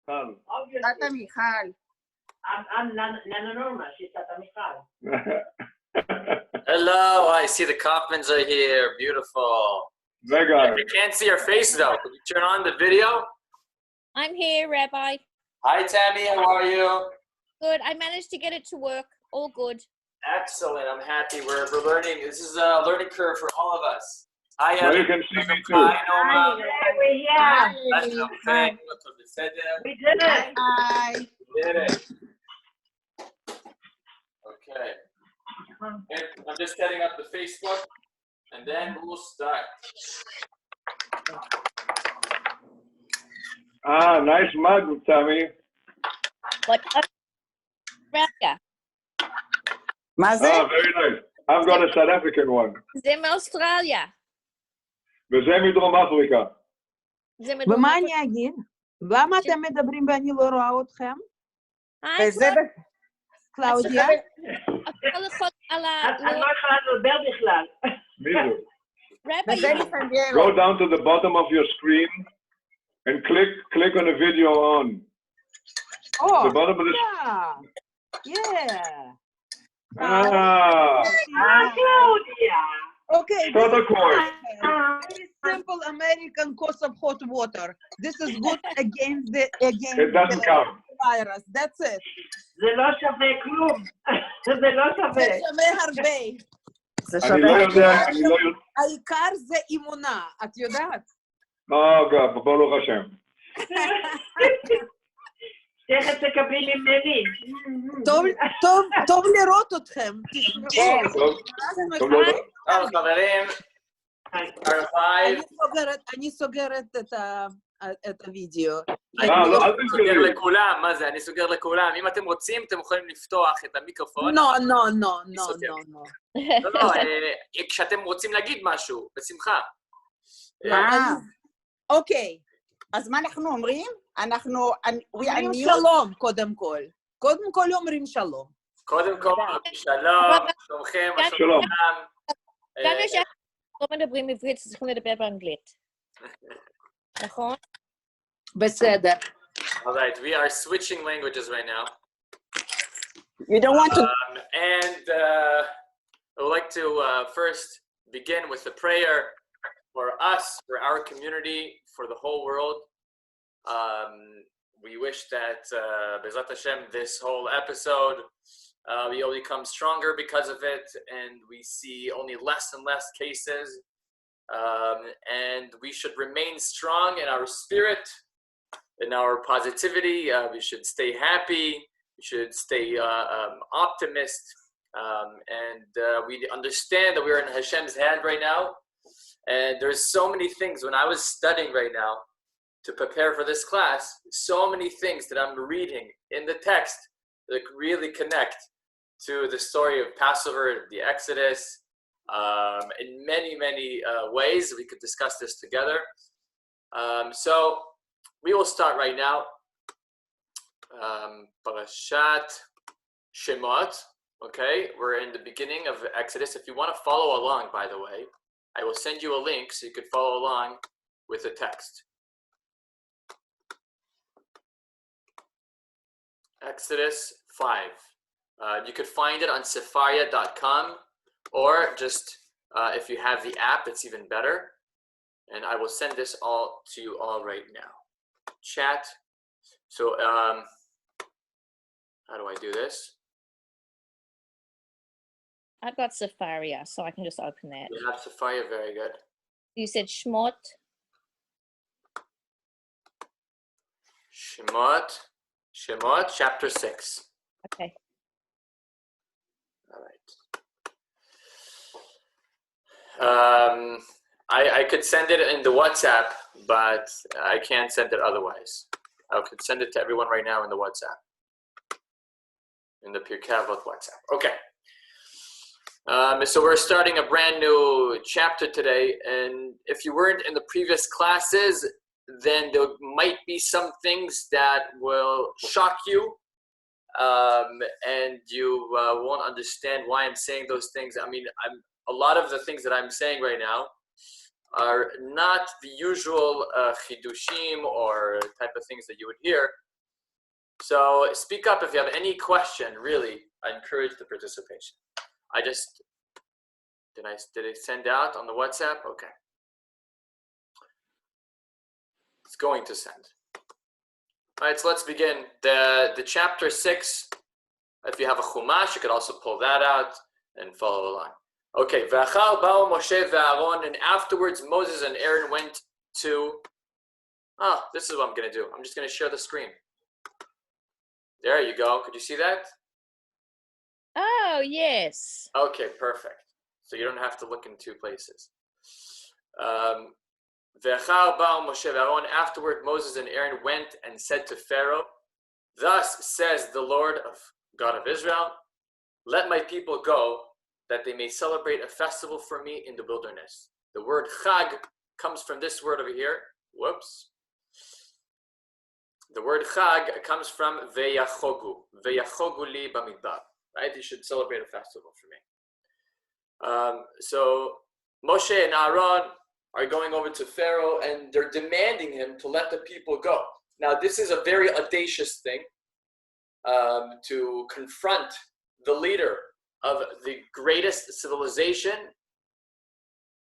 Michal. Tata Michal. I'm Nana Norma. She's Tata Michal. Hello, I see the Kaufmans are here. Beautiful. Vega. I can't see your face though. Can you turn on the video? I'm here, Rabbi. Hi, Tammy. How are you? Good. I managed to get it to work. All good. Excellent. I'm happy. We're learning. This is a learning curve for all of us. Hi, Now Heather. you can see me too. Hi, Norma. Yeah. We We did it. Hi. did it. Okay. And I'm just setting up the Facebook, and then we'll start. Nice mug, Tammy. What? Rabbi. מה זה? Very nice. I've got a South African one. זה מאוסטרליה. וזה מדרום אפריקה. זה מדרום ומה אפריקה. אני אגיד? למה אתם מדברים ואני לא רואה אתכם? וזה קלאודיה? הכל יכול על ה... אני לא יכולה לדבר בכלל. מי זה? רבי, וזה מסנגרו. Go down to the bottom of your screen and click on the video on. Oh, The bottom of the yeah. Claudia. Okay, Start the course. very simple American course of hot water. This is good against the It doesn't count. virus. That's it. זה לא שווה כלום. זה לא זה שווה. שווה הרבה. זה אני לא יודע, העיקר זה אמונה, את יודעת? God, ברוך השם. תכף תקבלי ממני. טוב לראות אתכם. טוב לראות. טוב, חברים. אני סוגרת את הוידאו. לא, אל אני סוגר תסגרי. לכולם, מה זה? אני סוגר לכולם. אם אתם רוצים, אתם יכולים לפתוח את המיקרופון. לא. לא, כשאתם רוצים להגיד משהו, בשמחה. אוקיי, אז מה אנחנו אומרים? אומרים שלום קודם כל. קודם כל אומרים שלום. קודם כל, שלום, שלומכם, מה שלום. שלומכם? גם יש לא מדברים עברית, צריכים לדבר באנגלית. נכון? בסדר. All right, we are switching languages right now. You don't want to... And I would like to first begin with a prayer for us, for our community, for the whole world. We wish that, Bezat Hashem, this whole episode, we only come stronger because of it, and we see only less and less cases. And we should remain strong in our spirit, in our positivity. We should stay happy. We should stay optimist. And we understand that we're in Hashem's hand right now. And there's so many things, when I was studying right now to prepare for this class, so many things that I'm reading in the text that really connect to the story of Passover, the Exodus, in many, many ways. We could discuss this together. So we will start right now. Parashat Shemot. Okay, we're in the beginning of Exodus. If you want to follow along, by the way, I will send you a link so you could follow along with the text. Exodus 5. You could find it on Sefaria.com, or just if you have the app, it's even better. And I will send this all to you all right now. Chat. So, how do I do this? I've got Safaria, so I can just open that. You have Sefaria, very good. You said Shemot. Shemot Chapter 6. Okay. All right. I could send it in the WhatsApp, but I can't send it otherwise. I could send it to everyone right now in the WhatsApp. In the Pirkei Avot WhatsApp. Okay. So we're starting a brand new chapter today, and if you weren't in the previous classes, then there might be some things that will shock you, and you won't understand why I'm saying those things. I mean, a lot of the things that I'm saying right now are not the usual chidushim or type of things that you would hear. So speak up if you have any question. Really, I encourage the participation. Did it send out on the WhatsApp? Okay. It's going to send. All right, so let's begin. The chapter 6, if you have a chumash, you could also pull that out and follow along. Okay, V'achal ba'u Moshe ve'Aaron, and afterwards Moses and Aaron went to, this is what I'm going to do. I'm just going to share the screen. There you go. Could you see that? Oh, yes. Okay, perfect. So you don't have to look in two places. V'achal ba'u Moshe ve'Aaron, afterward Moses and Aaron went and said to Pharaoh, "Thus says the Lord of God of Israel, let my people go, that they may celebrate a festival for me in the wilderness." The word chag comes from this word over here. Whoops. The word chag comes from ve'yachogu. Ve'yachogu li bamidbar. Right? You should celebrate a festival for me. So Moshe and Aaron are going over to Pharaoh and they're demanding him to let the people go. Now, this is a very audacious thing to confront the leader of the greatest civilization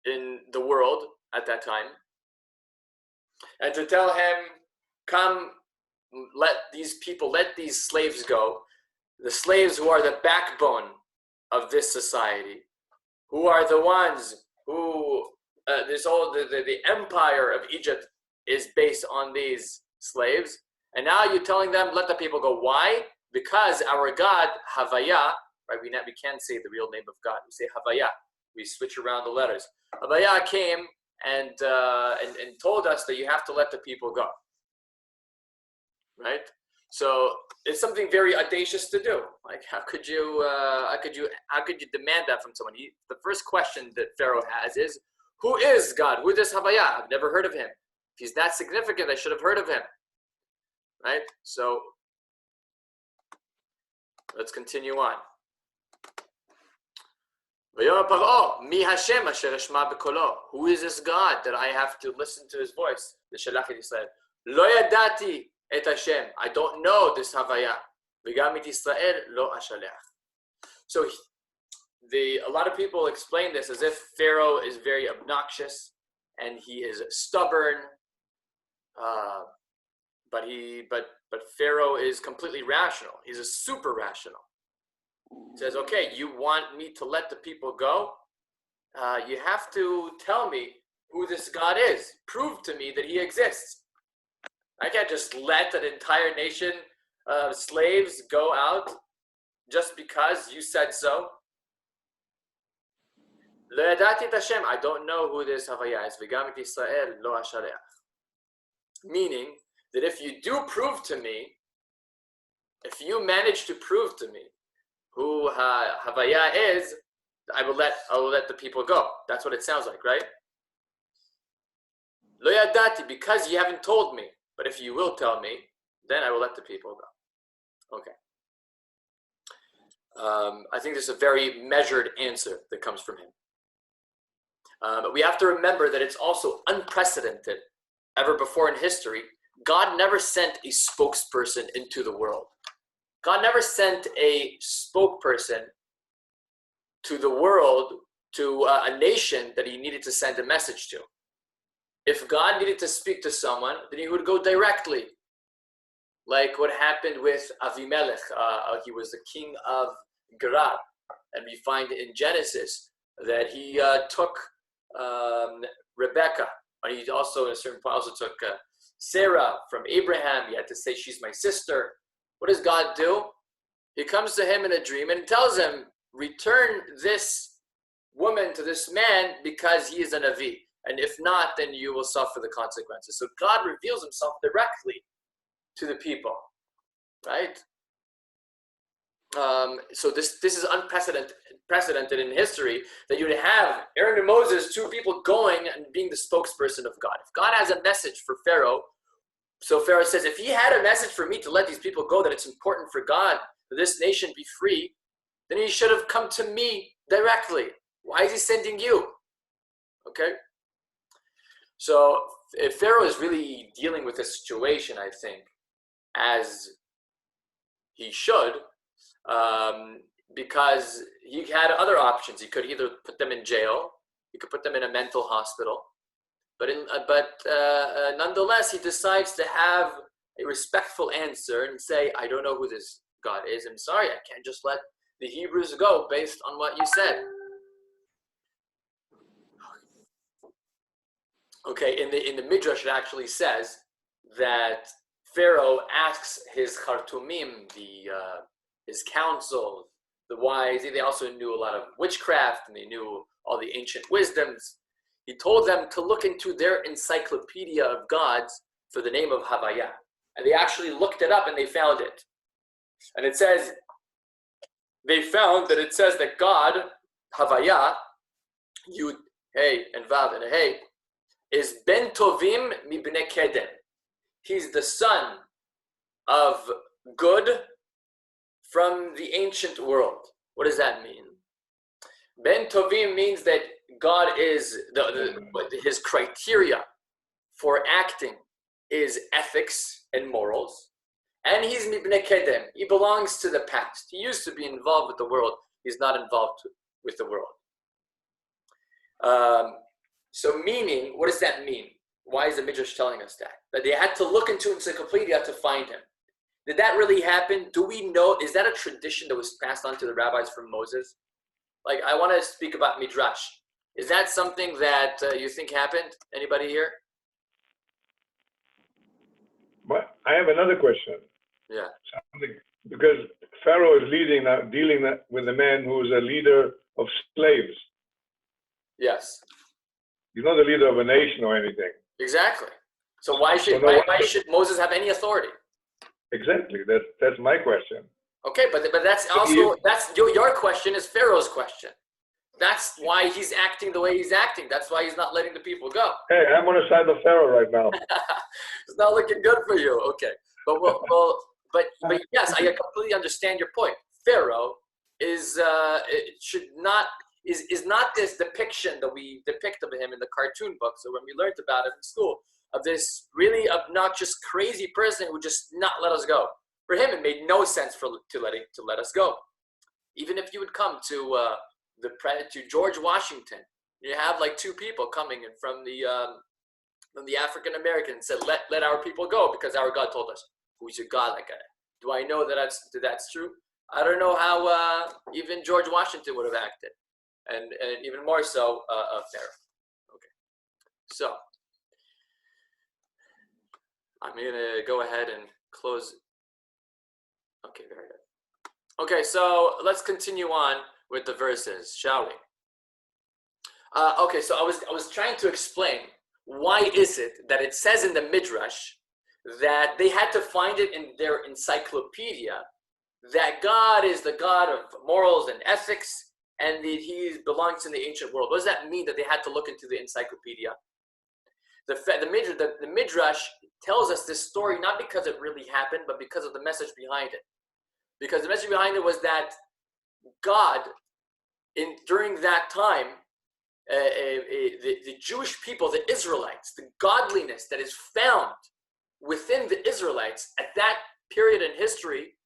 in the world at that time, and to tell him, come, let these slaves go, the slaves who are the backbone of this society, who are the ones who, the empire of Egypt is based on these slaves, and now you're telling them, let the people go. Why? Because our God, Havaya, right? We can't say the real name of God. We say Havaya. We switch around the letters. Havaya came and told us that you have to let the people go. Right? So it's something very audacious to do. Like, how could you demand that from someone? The first question that Pharaoh has is, who is God? Who is this Havaya? I've never heard of him. If he's that significant, I should have heard of him. Right? So let's continue on. Who is this God that I have to listen to his voice? Lo yadati et Hashem. I don't know this Havaya. V'gam et Yisrael lo ashalech. So a lot of people explain this as if Pharaoh is very obnoxious and he is stubborn. But Pharaoh is completely rational. He's a super rational. He says, okay, you want me to let the people go? You have to tell me who this God is. Prove to me that he exists. I can't just let an entire nation of slaves go out just because you said so. Lo yadati et Hashem. I don't know who this Havaya is. V'gam et Yisrael lo ashalech. Meaning that if you do prove to me, if you manage to prove to me who Havaya is, I will let the people go. That's what it sounds like, right? Lo yadati, because you haven't told me. But if you will tell me, then I will let the people go. Okay. I think there's a very measured answer that comes from him. But we have to remember that it's also unprecedented. Ever before in history, God never sent a spokesperson into the world. God never sent a spokesperson to the world, to a nation that he needed to send a message to. If God needed to speak to someone, then he would go directly. Like what happened with Avimelech. He was the king of Gerar. And we find in Genesis that he took Rebecca. But he also, at a certain point, also took Sarah from Abraham. He had to say, she's my sister. What does God do? He comes to him in a dream and tells him, return this woman to this man because he is a Navi. And if not, then you will suffer the consequences. So God reveals himself directly to the people, right? So this is unprecedented in history, that you would have Aaron and Moses, two people going and being the spokesperson of God. If God has a message for Pharaoh, so Pharaoh says, if he had a message for me to let these people go, that it's important for God that this nation be free, then he should have come to me directly. Why is he sending you? Okay? So if Pharaoh is really dealing with this situation, I think, as he should, because he had other options. He could either put them in jail, he could put them in a mental hospital, but nonetheless, he decides to have a respectful answer and say, I don't know who this God is. I'm sorry, I can't just let the Hebrews go based on what you said. Okay, in the Midrash, it actually says that Pharaoh asks his Khartoumim, his council, the wise. They also knew a lot of witchcraft, and they knew all the ancient wisdoms. He told them to look into their encyclopedia of gods for the name of Havaya. And they actually looked it up and they found it. And it says, they found that it says that God, Havaya, Yud, Hey, and Vav, and Hey, is Ben Tovim Mibnei Kedem. He's the son of good from the ancient world. What does that mean? Ben Tovim means that God is, his criteria for acting is ethics and morals. And he's Mibnei Kedem. He belongs to the past. He used to be involved with the world. He's not involved with the world. So meaning, what does that mean? Why is the Midrash telling us that? That they had to look into encyclopedia to find him. Did that really happen? Do we know, is that a tradition that was passed on to the rabbis from Moses? Like, I want to speak about Midrash. Is that something that you think happened? Anybody here? But I have another question. Yeah. Because Pharaoh is dealing with a man who is a leader of slaves. Yes. He's not the leader of a nation or anything. Exactly. So why should Moses have any authority? Exactly. That's my question. Okay, but that's also that's your question is Pharaoh's question. That's why he's acting the way he's acting. That's why he's not letting the people go. Hey, I'm on the side of Pharaoh right now. It's not looking good for you. Okay, but yes, I completely understand your point. Pharaoh is not this depiction that we depict of him in the cartoon books or when we learned about it in school, of this really obnoxious, crazy person who just not let us go. For him, it made no sense to let us go. Even if you would come to George Washington, you have like two people coming in from the African American and said, let our people go because our God told us. Who's your God? Like, do I know that's true? I don't know how even George Washington would have acted, and even more so Pharaoh. Okay, so I'm gonna go ahead and close. Okay, very good. Okay, so let's continue on with the verses, shall we? Okay, so I was trying to explain why is it that it says in the Midrash that they had to find it in their encyclopedia that God is the God of morals and ethics and that he belongs in the ancient world. What does that mean that they had to look into the encyclopedia? The Midrash tells us this story not because it really happened, but because of the message behind it. Because the message behind it was that God, during that time, the Jewish people, the Israelites, the godliness that is found within the Israelites at that period in history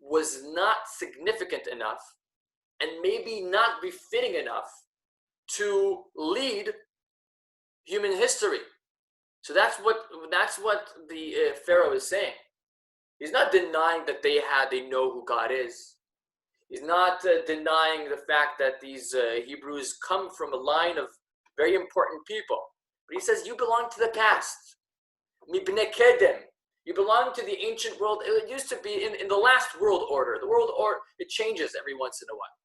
was not significant enough and maybe not befitting enough to lead human history. So that's what the Pharaoh is saying. He's not denying that they know who God is. He's not denying the fact that these Hebrews come from a line of very important people. But he says, you belong to the past. Mibnei Kedem. You belong to the ancient world. It used to be in the last world order. The world order, it changes every once in a while.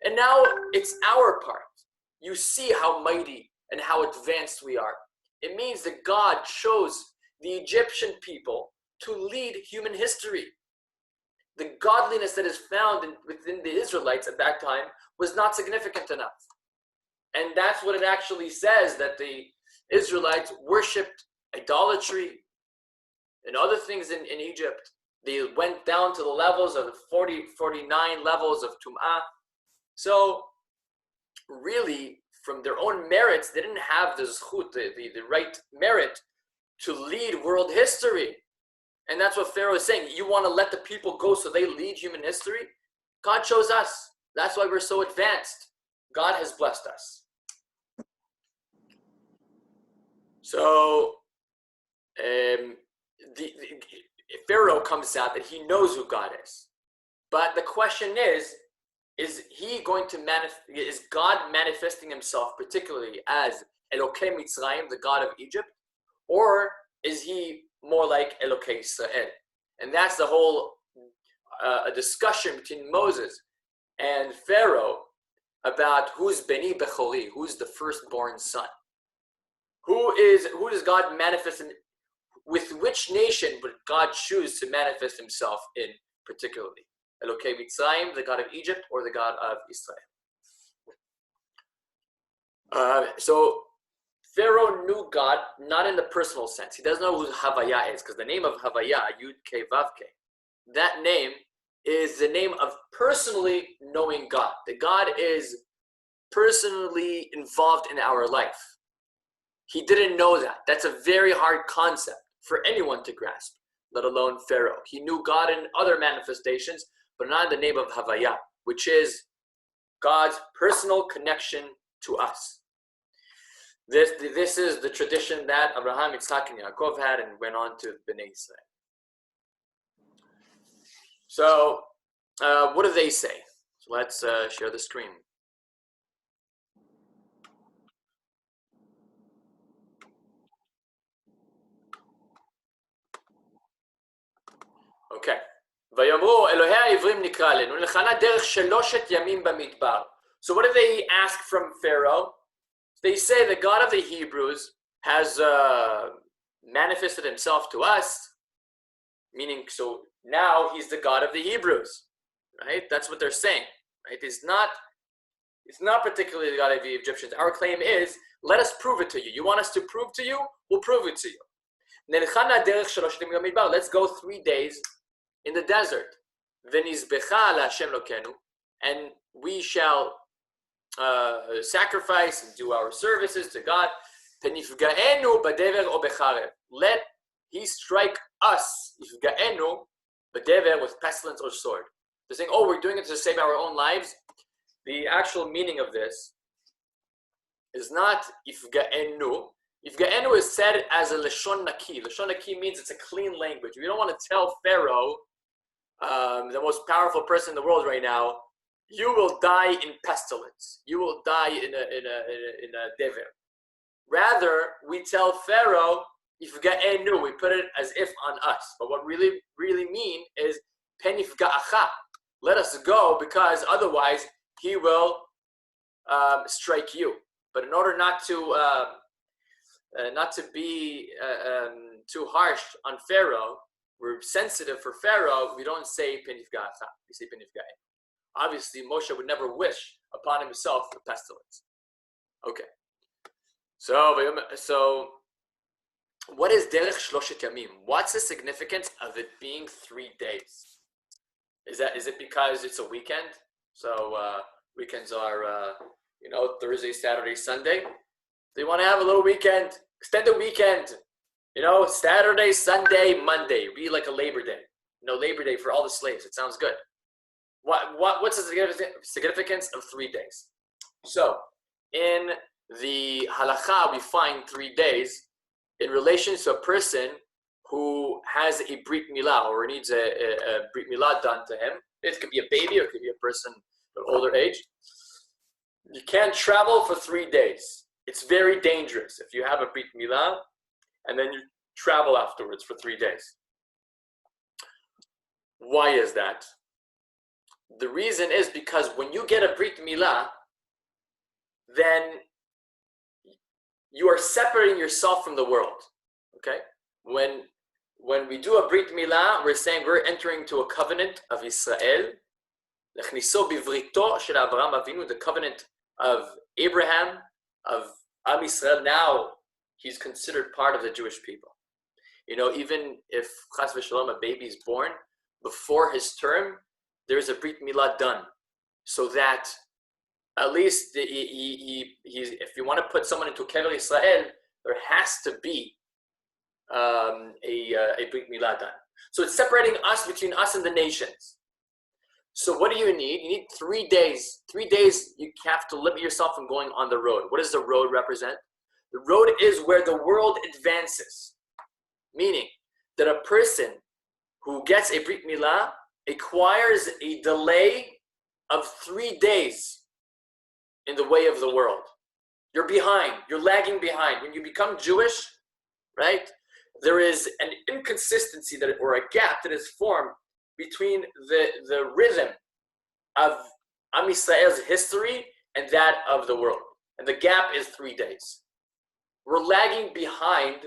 And now it's our part. You see how mighty and how advanced we are. It means that God chose the Egyptian people to lead human history. The godliness that is found within the Israelites at that time was not significant enough. And that's what it actually says, that the Israelites worshipped idolatry and other things in Egypt. They went down to the levels of 49 levels of Tum'ah. So really, from their own merits, they didn't have the zchut, the right merit to lead world history. And that's what Pharaoh is saying. You want to let the people go so they lead human history? God chose us. That's why we're so advanced. God has blessed us. So Pharaoh comes out that he knows who God is. But the question is he going to is God manifesting himself particularly as Elokei Mitzrayim, the God of Egypt, or is he more like Elokei Israel? And that's the whole discussion between Moses and Pharaoh about who's Beni Bechori, who's the firstborn son. Who does God manifest in? With which nation would God choose to manifest himself in particularly? Elokei Mitzrayim, the God of Egypt, or the God of Israel? So Pharaoh knew God not in the personal sense. He doesn't know who Havaya is, because the name of Havaya, Yud Ke Vav Ke, that name is the name of personally knowing God. That God is personally involved in our life. He didn't know that. That's a very hard concept for anyone to grasp, let alone Pharaoh. He knew God in other manifestations, but not in the name of Havaya, which is God's personal connection to us. This is the tradition that Abraham, Yitzhak, and Yaakov had and went on to Bnei Israel. So, what do they say? So let's share the screen. Okay. ויאמרו אלוהי העברים נקרא לנו לכנה דרך 3 ימים במדבר. So what do they ask from Pharaoh? They say the God of the Hebrews has manifested himself to us, meaning so now he's the God of the Hebrews, right? That's what they're saying, right? It's not particularly the God of the Egyptians. Our claim is, let us prove it to you. You want us to prove to you? We'll prove it to you. Let's go 3 days in the desert. And we shall sacrifice and do our services to God. Let he strike us with pestilence or sword. They're saying, oh, we're doing it to save our own lives. The actual meaning of this is not ifga'enu. Ifga'enu is said as a leshon naki. Leshon naki means it's a clean language. We don't want to tell Pharaoh, the most powerful person in the world right now, you will die in pestilence. You will die in a dever. Rather, we tell Pharaoh, ifga'enu, we put it as if on us. But what really mean is pen ifga'acha. Let us go, because otherwise he will strike you. But in order not to be too harsh on Pharaoh, we're sensitive for Pharaoh. We don't say pen ifga'acha. We say pen ifga'enu. Obviously, Moshe would never wish upon himself the pestilence. Okay. So what is derech shloshet yamim? What's the significance of it being 3 days? Is it because it's a weekend? So weekends are Thursday, Saturday, Sunday. They want to have a little weekend, extended weekend. Saturday, Sunday, Monday. Be like a Labor Day. Labor Day for all the slaves. It sounds good. What's the significance of 3 days? So in the halakha, we find 3 days in relation to a person who has a brit milah or needs a brit milah done to him. It could be a baby or it could be a person of older age. You can't travel for 3 days. It's very dangerous if you have a brit milah and then you travel afterwards for 3 days. Why is that? The reason is because when you get a brit milah, then you are separating yourself from the world. Okay? When we do a brit milah, we're saying we're entering into a covenant of Israel. The covenant of Abraham, of Am Yisrael. Now he's considered part of the Jewish people. Even if chas v'shalom, a baby is born, before his term, there's a brit milah done, so that at least if you want to put someone into Kever Israel, there has to be a brit milah done. So it's separating us between us and the nations. So what do you need? You need 3 days. 3 days you have to limit yourself from going on the road. What does the road represent? The road is where the world advances. Meaning that a person who gets a Brit Milah acquires a delay of 3 days in the way of the world. You're behind. You're lagging behind. When you become Jewish, right, there is an inconsistency or a gap that is formed between the rhythm of Am Yisrael's history and that of the world. And the gap is 3 days. We're lagging behind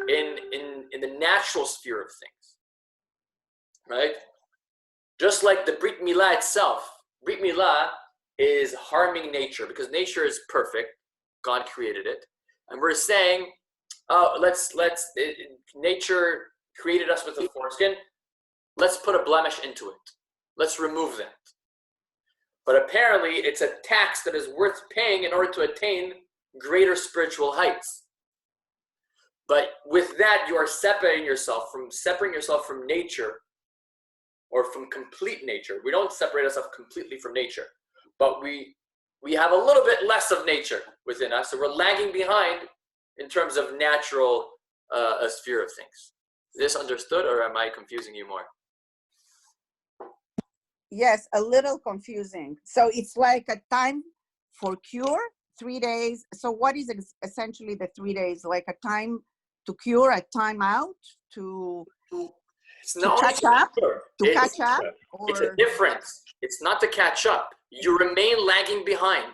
in the natural sphere of things, right? Just like the Brit Milah itself. Brit Milah is harming nature because nature is perfect. God created it. And we're saying, nature created us with a foreskin. Let's put a blemish into it. Let's remove that. But apparently it's a tax that is worth paying in order to attain greater spiritual heights. But with that, you are separating yourself from nature or from complete nature. We don't separate ourselves completely from nature, but we have a little bit less of nature within us. So we're lagging behind in terms of natural sphere of things. Is this understood, or am I confusing you more? Yes, a little confusing. So it's like a time for cure, 3 days. So what is essentially the 3 days? Like a time to cure, a time out, to catch up? To catch up? It's a difference. It's not to catch up. You remain lagging behind.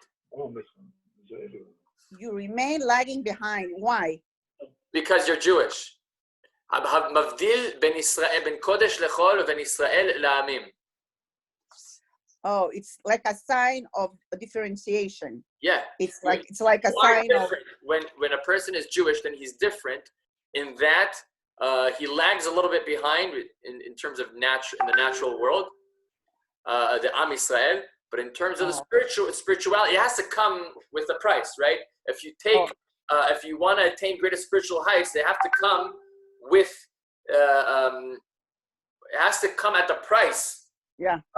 You remain lagging behind. Why? Because you're Jewish. מבדיל בין קודש לחול ובין ישראל לעמים. Oh, it's like a sign of a differentiation. Yeah. It's like a sign of when a person is Jewish, then he's different in that he lags a little bit behind in terms of in the natural world, the Am Yisrael. But in terms of the spirituality, it has to come with a price, right? If you if you want to attain greater spiritual heights, they have to come with it has to come at the price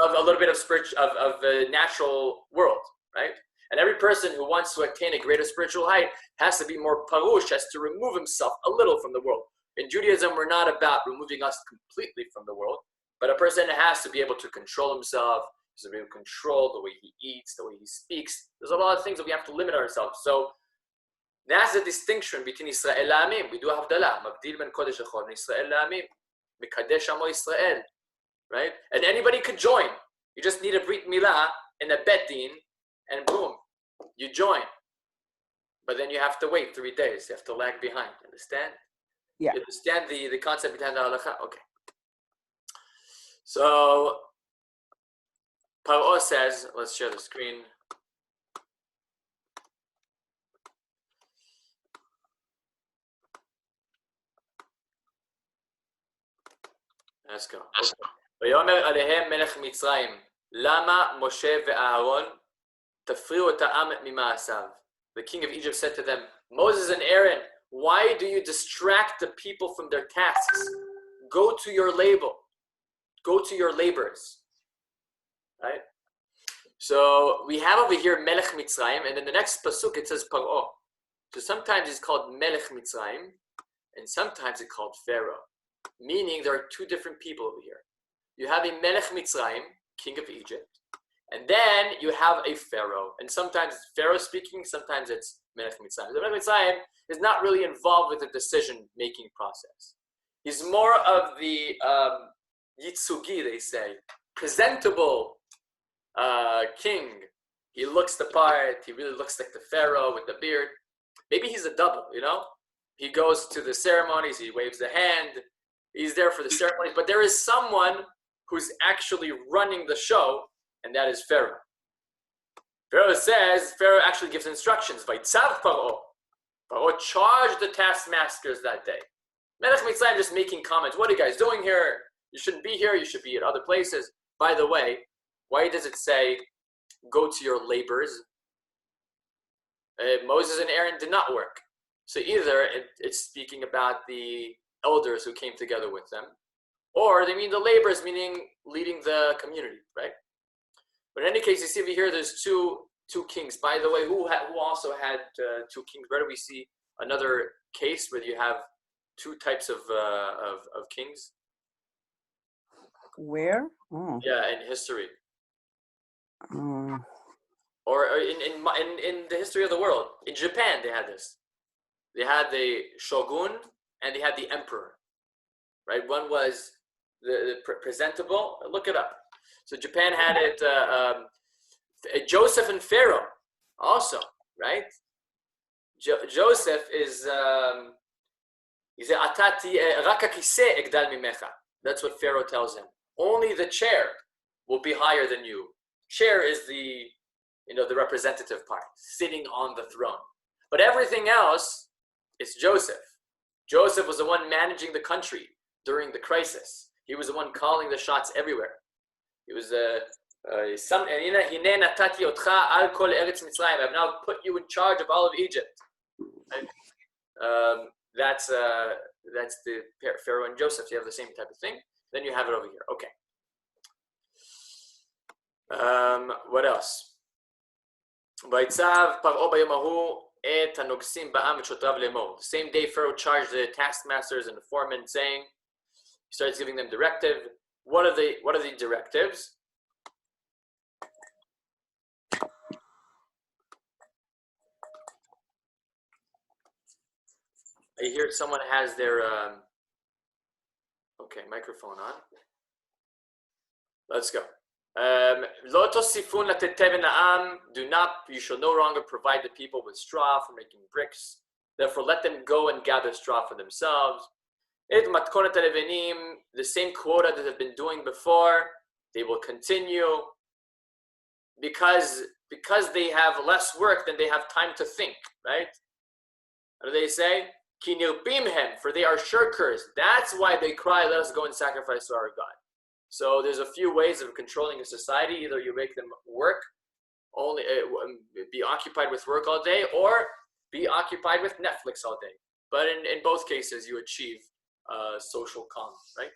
of a little bit of the natural world, right? And every person who wants to attain a greater spiritual height has to be more parush, has to remove himself a little from the world. In Judaism, we're not about removing us completely from the world, but a person has to be able to control himself, has to be able to control the way he eats, the way he speaks. There's a lot of things that we have to limit ourselves. So that's the distinction between Israel La'amim. We do Havdalah. Mabdil ben Kodesh Echol, Israel La'amim. Mekadesh Amo Israel. Right? And anybody could join. You just need a Brit Milah and a Bet Din, and boom, you join. But then you have to wait 3 days. You have to lag behind. Understand? Yeah. You understand the concept behind the halakha? Okay. So, Paro says, let's share the screen. Let's go. ויאמר עליהם מלך מצרים, למה משה ואהרון תפריעו את העם ממעשיו? The king of Egypt said to them, Moses and Aaron, why do you distract the people from their tasks? Go to your labor. Go to your labors. Right? So we have over here Melech Mitzrayim, and in the next pasuk it says Paro. So sometimes it's called Melech Mitzrayim, and sometimes it's called Pharaoh. Meaning there are two different people over here. You have a Melech Mitzrayim, king of Egypt, and then you have a Pharaoh. And sometimes it's Pharaoh speaking, sometimes it's Melech Mitzrayim. The Melech Mitzrayim is not really involved with the decision-making process. He's more of the Yitzugi, they say, presentable king. He looks the part, he really looks like the Pharaoh with the beard. Maybe he's a double, you know? He goes to the ceremonies, he waves the hand, he's there for the ceremonies, but there is someone who's actually running the show, and that is Pharaoh. Pharaoh actually gives instructions. Vaytzav Paro. Paro charged the taskmasters that day. Melech Mitzrayim just making comments. What are you guys doing here? You shouldn't be here. You should be at other places. By the way, why does it say, go to your labors? Moses and Aaron did not work. So either it's speaking about the elders who came together with them, or they mean the laborers, meaning leading the community, right? But in any case, you see over here, there's two kings. By the way, who also had two kings? Where do we see another case where you have two types of kings? Where? Oh. Yeah, in history. Mm. Or in the history of the world. In Japan, they had this. They had the shogun and they had the emperor, right? One was the presentable. Look it up. So Japan had it. Joseph and Pharaoh, also, right? Joseph is. He said, that's what Pharaoh tells him. Only the chair will be higher than you. Chair is the representative part, sitting on the throne. But everything else is Joseph. Joseph was the one managing the country during the crisis. He was the one calling the shots everywhere. He was I've now put you in charge of all of Egypt. And, that's the Pharaoh and Joseph. You have the same type of thing. Then you have it over here. Okay. What else? The same day Pharaoh charged the taskmasters and the foremen, saying, he starts giving them directive. What are the directives? I hear someone has their microphone on. Let's go. You shall no longer provide the people with straw for making bricks. Therefore, let them go and gather straw for themselves. The same quota that they've been doing before, they will continue because they have less work than they have time to think, right? What do they say? For they are shirkers. That's why they cry, let us go and sacrifice to our God. So there's a few ways of controlling a society. Either you make them work, only be occupied with work all day, or be occupied with Netflix all day. But in both cases, you achieve social calm, right?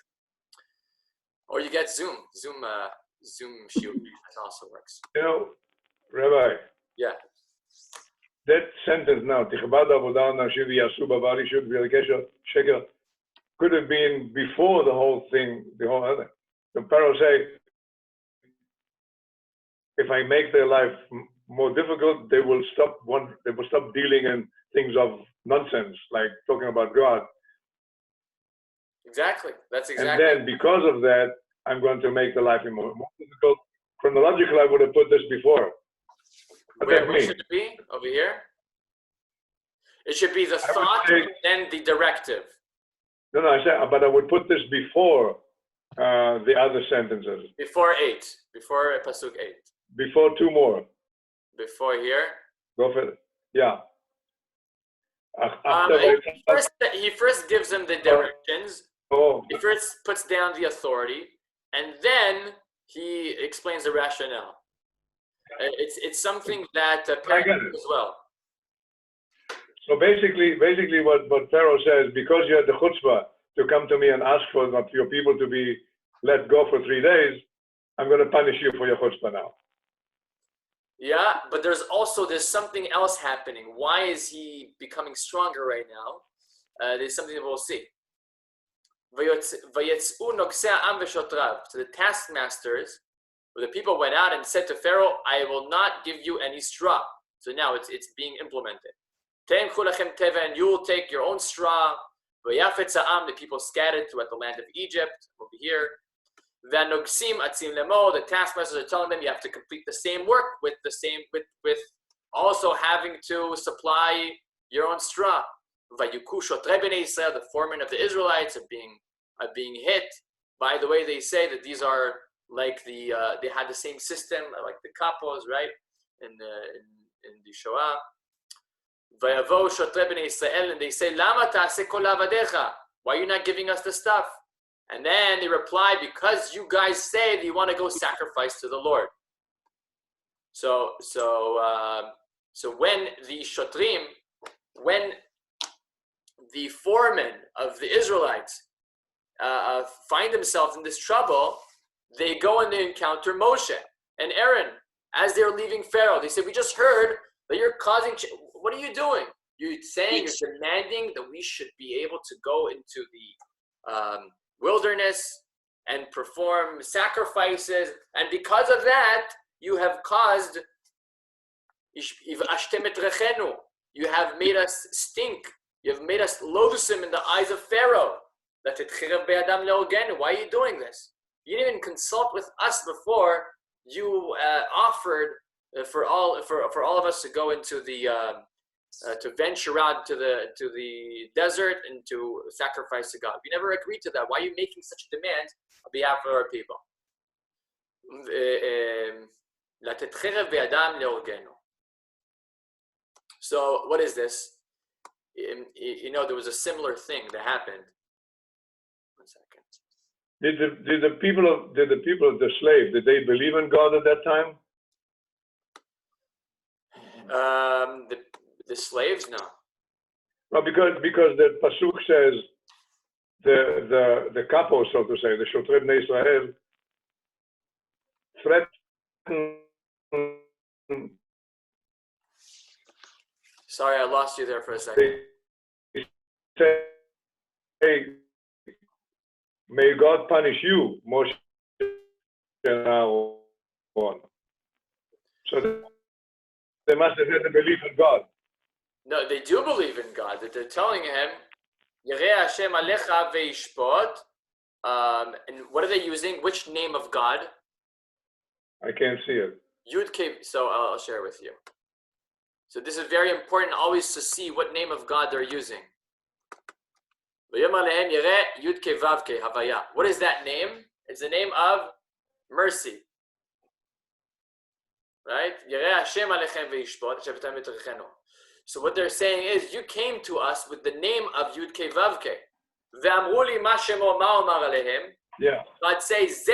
Or you get Zoom shield. That also works. Rabbi. Yeah. That sentence now, could have been before the whole thing, the whole other. The Pharaoh say, if I make their life more difficult, they will stop dealing in things of nonsense, like talking about God. Exactly. That's exactly. And then because of that, I'm going to make the life more difficult. Chronologically, I would have put this before. Where should it be? Over here? It should be the thought and then the directive. No, I said, but I would put this before the other sentences. Before 8. Before Pasuk 8. Before 2 more. Before here? Go for it. Yeah. He first gives them the directions. Oh. He first puts down the authority, and then he explains the rationale. It's something that parents as well. So basically what Pharaoh says, because you had the chutzpah to come to me and ask for your people to be let go for 3 days, I'm going to punish you for your chutzpah now. Yeah, but there's something else happening. Why is he becoming stronger right now? There's something that we'll see. So the taskmasters, the people went out and said to Pharaoh, I will not give you any straw. So now it's being implemented. And you will take your own straw. The people scattered throughout the land of Egypt, over here. The taskmasters are telling them you have to complete the same work with also having to supply your own straw. The foremen of the Israelites are being hit. By the way, they say that these are like they had the same system, like the kapos, right? In the Shoah. And they say, why are you not giving us the stuff? And then they reply, because you guys say that you want to go sacrifice to the Lord. So when the shotrim, when the foremen of the Israelites find themselves in this trouble, they go and they encounter Moshe and Aaron as they're leaving Pharaoh. They say, we just heard that you're causing, what are you doing? You're saying, you're demanding that we should be able to go into the wilderness and perform sacrifices. And because of that, you have caused, you have made us stink. You have made us loathsome in the eyes of Pharaoh. Why are you doing this? You didn't even consult with us before you offered for all of us to go into the to venture out to the desert and to sacrifice to God. We never agreed to that. Why are you making such a demand on behalf of our people? So what is this? You know, there was a similar thing that happened. 1 second. Did the people of the slave, did they believe in God at that time? The slaves, no. Well, because the pasuk says the capo, so to say, the Shotrei Bnei Israel, threatened. Sorry, I lost you there for a second. They say, hey, may God punish you, Moshe and Aaron. So they must have had a belief in God. No, they do believe in God. That they're telling him, Yireh Hashem alecha veishpot. And what are they using? Which name of God? I can't see it. Yud K. So I'll share with you. So this is very important always to see what name of God they're using. What is that name? It's the name of mercy. Right? So what they're saying is, you came to us with the name of Yud Kei Vav Kei. Yeah. God says,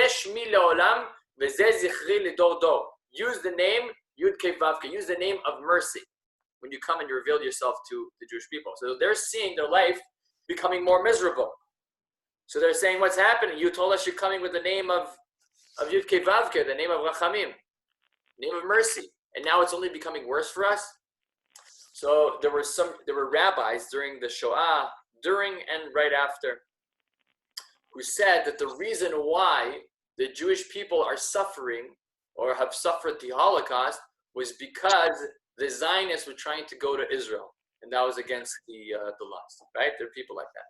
use the name Yud Kei Vav Kei. Use the name of mercy when you come and you reveal yourself to the Jewish people. So they're seeing their life becoming more miserable. So they're saying, what's happening? You told us you're coming with the name of Yud Kei Vav Kei, the name of Rachamim, name of mercy, and now it's only becoming worse for us. So there were rabbis during the Shoah, during and right after, who said that the reason why the Jewish people are suffering or have suffered the Holocaust was because the Zionists were trying to go to Israel, and that was against the laws. Right? There are people like that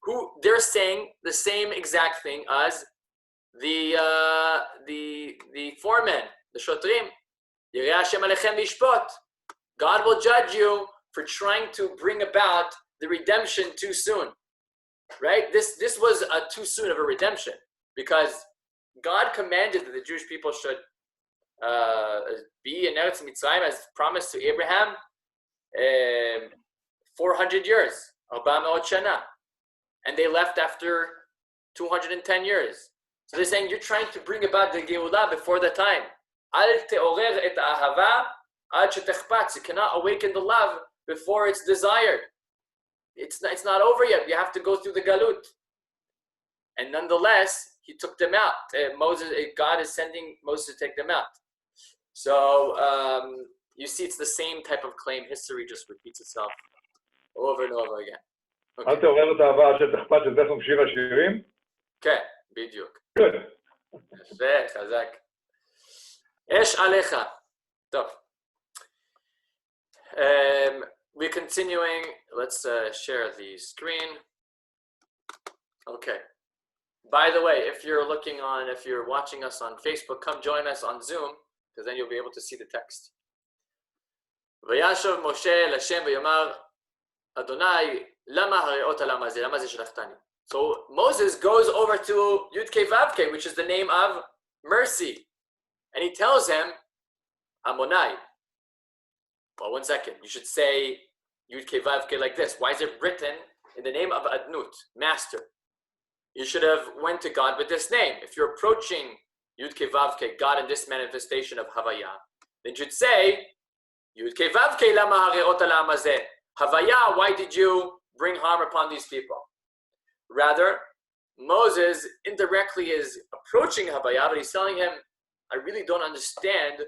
who they're saying the same exact thing as the foremen, the shotrim. Yireh Hashem alechem vishpot. God will judge you for trying to bring about the redemption too soon. Right? This was too soon of a redemption, because God commanded that the Jewish people should be in Eretz Mitzrayim as promised to Abraham 400 years, 400 shana, and they left after 210 years. So they're saying, you're trying to bring about the Geulah before the time. Al te'orer et ahava ad shetechpatz. You cannot awaken the love before it's desired. It's not over yet. You have to go through the galut. And nonetheless, he took them out. God is sending Moses to take them out. So you see, it's the same type of claim. History just repeats itself over and over again. אל תעורר את האהבה עד שתחפץ את זכר שיר השירים? כן, בדיוק. Good. יפה, חזק. אש עליך. טוב. We're continuing. Let's share the screen. Okay. By the way, if you're watching us on Facebook, come join us on Zoom, because then you'll be able to see the text. וישב משה אל השם ויאמר, אדוני, למה הריעות למה זה? למה זה שלחתני? So Moses goes over to Yud Kei Vav Kei, which is the name of mercy. And he tells him, Amonai. Well, 1 second. You should say Yud Kei Vav Kei like this. Why is it written in the name of Adnut, master? You should have went to God with this name. If you're approaching Yud Kei Vav Kei, God in this manifestation of Havaya, then you should say, Yud Kei Vav Kei lama hareot lama zeh. Havaya, why did you bring harm upon these people? Rather, Moses indirectly is approaching Havaya, but he's telling him, I really don't understand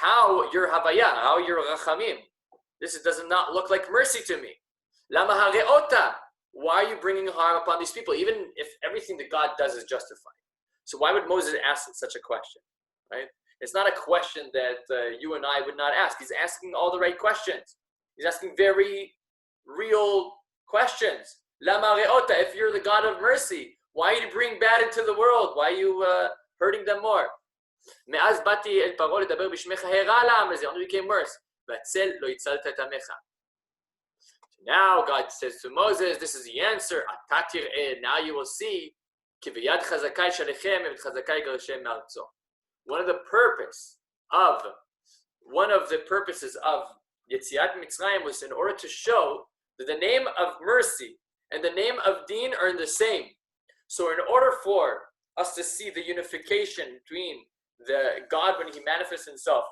how you're Havaya, how you're Rachamim. This does not look like mercy to me. Lama hareota. Why are you bringing harm upon these people, even if everything that God does is justified? So why would Moses ask such a question, right? It's not a question that you and I would not ask. He's asking all the right questions. He's asking very real questions. Lama hareota. If you're the God of mercy, why are you bringing bad into the world? Why are you hurting them more? מאז באתי אל פרעה לדבר בשמך הרע לעם הזה, only became worse. והצל לא הצלת את עמך. Now God says to Moses, this is the answer. אתה תראה, now you will see, כי ביד חזקה ישלחם וביד חזקה יגרשם מארצו. One of the purposes of Yetziat Mitzrayim was in order to show that the name of mercy and the name of Din are the same. So in order for us to see the unification between the God when he manifests himself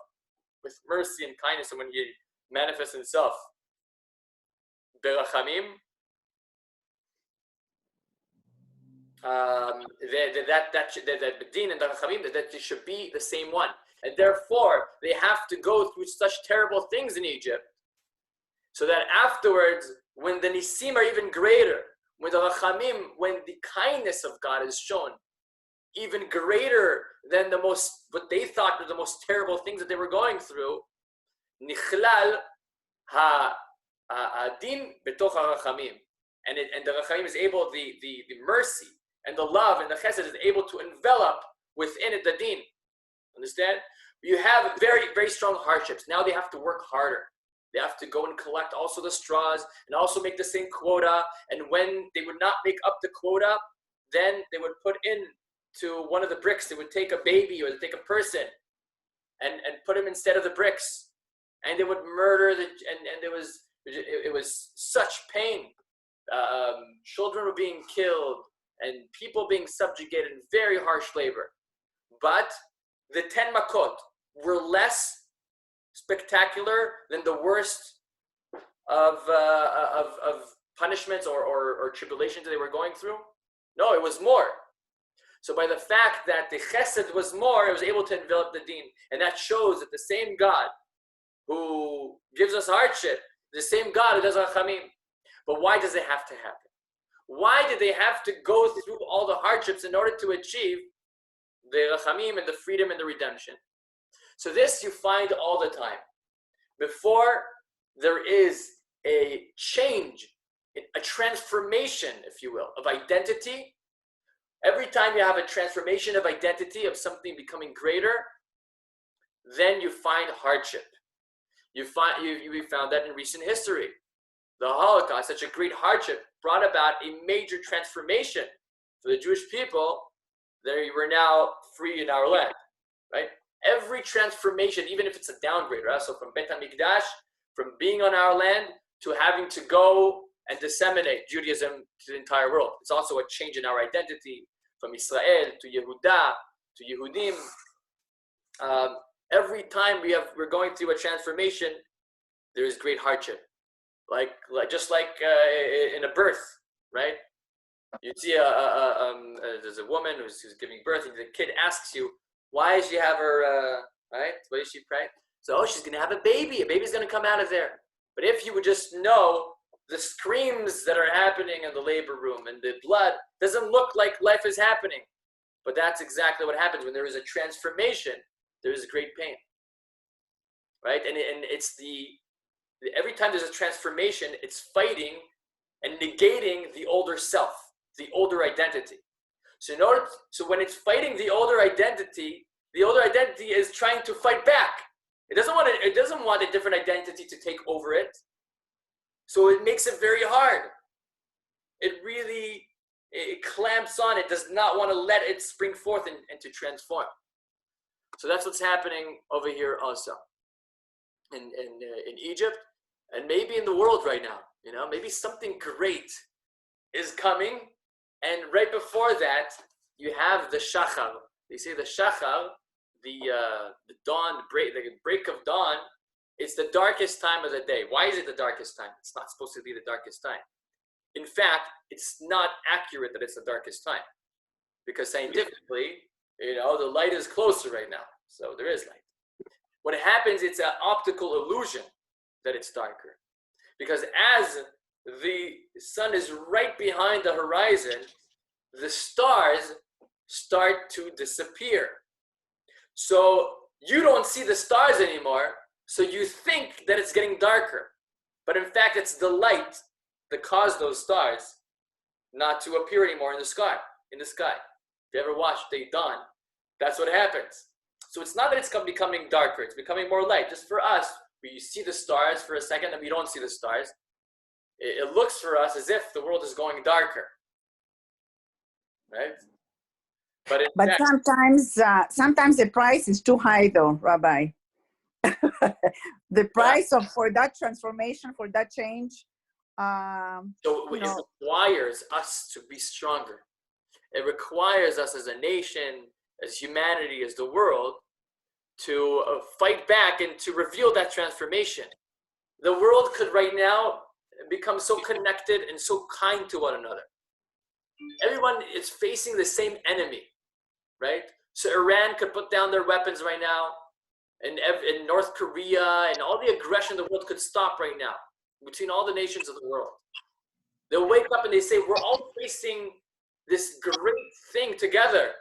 with mercy and kindness, and when he manifests himself berachamim, that Din and the Rachamim, that they should be the same one, and therefore they have to go through such terrible things in Egypt, so that afterwards, when the Nisim are even greater, when the Rachamim, when the kindness of God is shown, even greater than what they thought were the most terrible things that they were going through, Nichlal ha-din betoch ha-rachamim. And the rachamim is able, the mercy and the love and the chesed is able to envelop within it the din. Understand? You have very, very strong hardships. Now they have to work harder. They have to go and collect also the straws and also make the same quota. And when they would not make up the quota, then they would put in to one of the bricks. They would take a baby or they take a person and put him instead of the bricks. And they would murder it was such pain. Children were being killed and people being subjugated in very harsh labor. But the 10 makot were less spectacular than the worst of punishments or tribulations that they were going through. No, it was more. So by the fact that the chesed was more, it was able to envelop the din. And that shows that the same God who gives us hardship, the same God who does rachamim. But why does it have to happen? Why did they have to go through all the hardships in order to achieve the rachamim and the freedom and the redemption? So this you find all the time. Before there is a change, a transformation, if you will, of identity, every time you have a transformation of identity, of something becoming greater, then you find hardship. We found that in recent history. The Holocaust, such a great hardship, brought about a major transformation for the Jewish people. They were now free in our land, right? Every transformation, even if it's a downgrade, right? So from Bet HaMikdash, from being on our land to having to go and disseminate Judaism to the entire world. It's also a change in our identity from Israel to Yehuda to Yehudim. Every time we're going through a transformation, there is great hardship. Just like in a birth, right? You see there's a woman who's giving birth, and the kid asks you, why does she have her, right? Why is she pregnant? So, she's going to have a baby. A baby's going to come out of there. But if you would just know the screams that are happening in the labor room and the blood doesn't look like life is happening. But that's exactly what happens when there is a transformation. There is great pain, right? And it's every time there's a transformation, it's fighting and negating the older self, the older identity. So when it's fighting the older identity is trying to fight back. It doesn't want a different identity to take over it. So it makes it very hard. It clamps on. It does not want to let it spring forth and to transform. So that's what's happening over here also in Egypt, and maybe in the world right now. Maybe something great is coming, and right before that, you have the shachar. They say the shachar, the dawn, the break of dawn. It's the darkest time of the day. Why is it the darkest time? It's not supposed to be the darkest time. in fact, it's not accurate that it's the darkest time, because scientifically, the light is closer right now, so there is light. What happens, it's an optical illusion that it's darker, because as the sun is right behind the horizon, the stars start to disappear. So you don't see the stars anymore, so you think that it's getting darker. But in fact, it's the light that caused those stars not to appear anymore in the sky. If you ever watched Day Dawn, that's what happens. So it's not that it's becoming darker, it's becoming more light. Just for us, we see the stars for a second and we don't see the stars. It looks for us as if the world is going darker, right? But fact, sometimes the price is too high, though, Rabbi. The price for that transformation, for that change. So it requires us to be stronger. It requires us as a nation, as humanity, as the world, to fight back and to reveal that transformation. The world could right now become so connected and so kind to one another. Everyone is facing the same enemy, right? So Iran could put down their weapons right now, and North Korea and all the aggression in the world could stop right now between all the nations of the world. They'll wake up and they say, we're all facing this great thing together.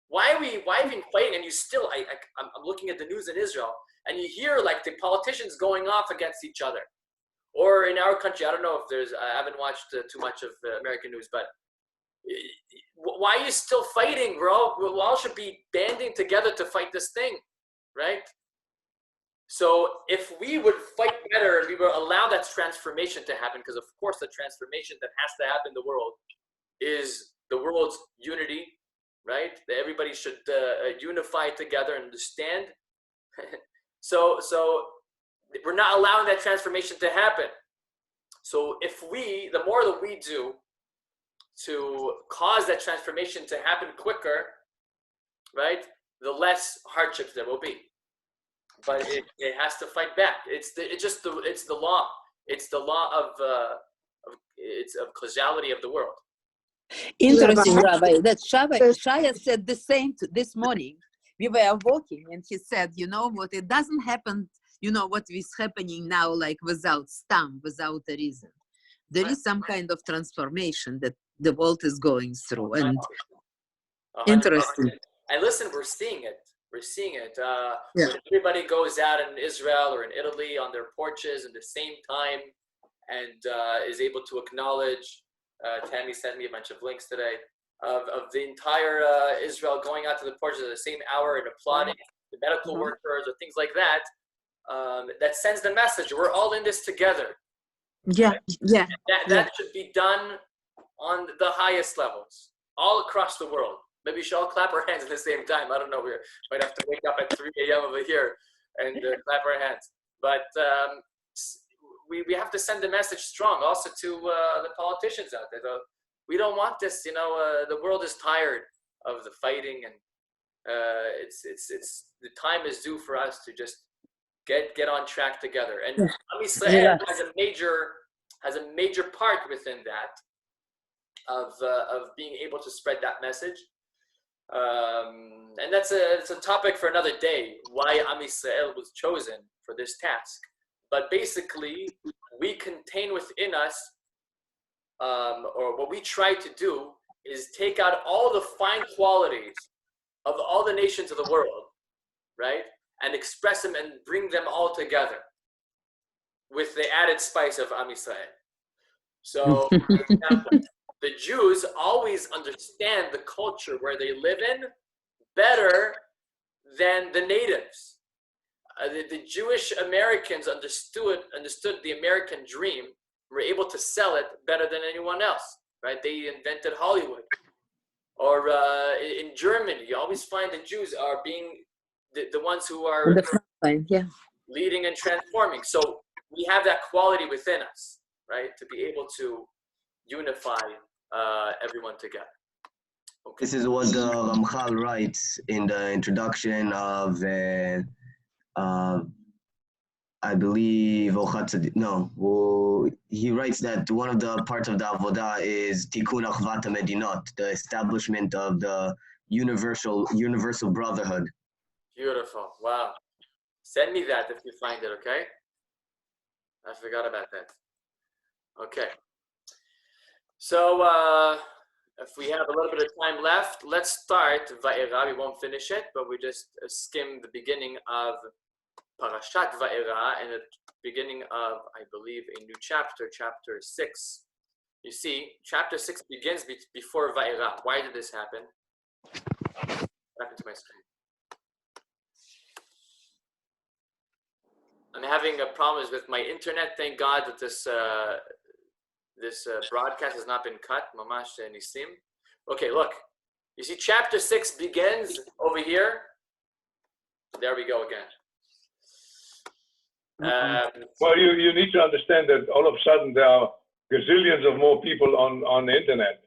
Why are we fighting? And you still, I'm looking at the news in Israel, and you hear like the politicians going off against each other. Or in our country, I don't know if I haven't watched too much of American news, but why are you still fighting? We all should be banding together to fight this thing, right? So if we would fight better, we would allow that transformation to happen, because of course the transformation that has to happen in the world is the world's unity, right? That everybody should unify together and understand. So we're not allowing that transformation to happen. So the more that we do to cause that transformation to happen quicker, right, the less hardships there will be. But it has to fight back. It's the law. It's the law of causality of the world. Interesting, Rabbi, that Shaya said the same this morning. We were walking and he said, what, it doesn't happen, what is happening now, like without a reason. There is some kind of transformation that the world is going through, and 100%. interesting. And listen, we're seeing it. When everybody goes out in Israel or in Italy on their porches at the same time and is able to acknowledge, Tammy sent me a bunch of links today, of the entire Israel going out to the porches at the same hour and applauding the medical workers or things like that, that sends the message, we're all in this together. Yeah, right? That should be done on the highest levels, all across the world. Maybe we should all clap our hands at the same time. I don't know. We might have to wake up at 3 a.m. over here and clap our hands. But we have to send a message strong also to the politicians out there. We don't want this. The world is tired of the fighting, and it's the time is due for us to just get on track together. And Am Yisrael has a major part within that of being able to spread that message. And it's a topic for another day, why Am Yisrael was chosen for this task. But basically, we contain within us, or what we try to do is take out all the fine qualities of all the nations of the world, right? And express them and bring them all together with the added spice of Am Yisrael. So, for example, the Jews always understand the culture where they live in better than the natives. The Jewish Americans understood the American dream, were able to sell it better than anyone else, right? They invented Hollywood. Or in Germany, you always find the Jews are being the ones who are the front line, leading and transforming. So we have that quality within us, right? To be able to unify everyone together. Okay. This is what Ramchal writes in the introduction of I believe, he writes that one of the parts of the Avodah is Tikkun Achvat HaMedinot, the establishment of the universal brotherhood. Beautiful. Wow. Send me that if you find it, okay? I forgot about that. Okay. So if we have a little bit of time left, let's start Va'era. We won't finish it, but we just skim the beginning of Parashat Va'era and the beginning of, I believe, a new chapter, chapter 6. You see, chapter 6 begins before Va'era. Why did this happen? What happened to my screen? I'm having problems with my internet. Thank God that this broadcast has not been cut. Mamash Nisim. Okay, look. You see, chapter 6 begins over here. There we go again. Well, you need to understand that all of a sudden there are gazillions of more people on the internet,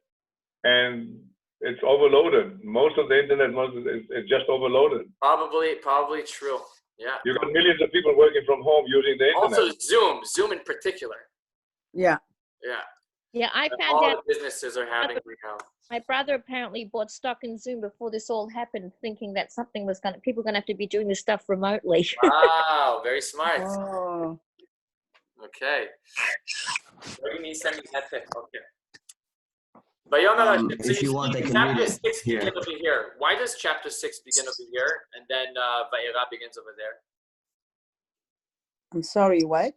and it's overloaded. Most of the internet is just overloaded. Probably true. Yeah. You got millions of people working from home using the internet. Also Zoom in particular. Yeah. Yeah. Yeah, I And found all out the businesses are having right now. my brother apparently bought stock in Zoom before this all happened, thinking that something was people were going to have to be doing this stuff remotely. Wow, very smart. Oh. Okay. Okay. If you want, I can read chapter it 6 here. begin over here. Why does chapter 6 begin over here and then Va'era begins over there? I'm sorry, what?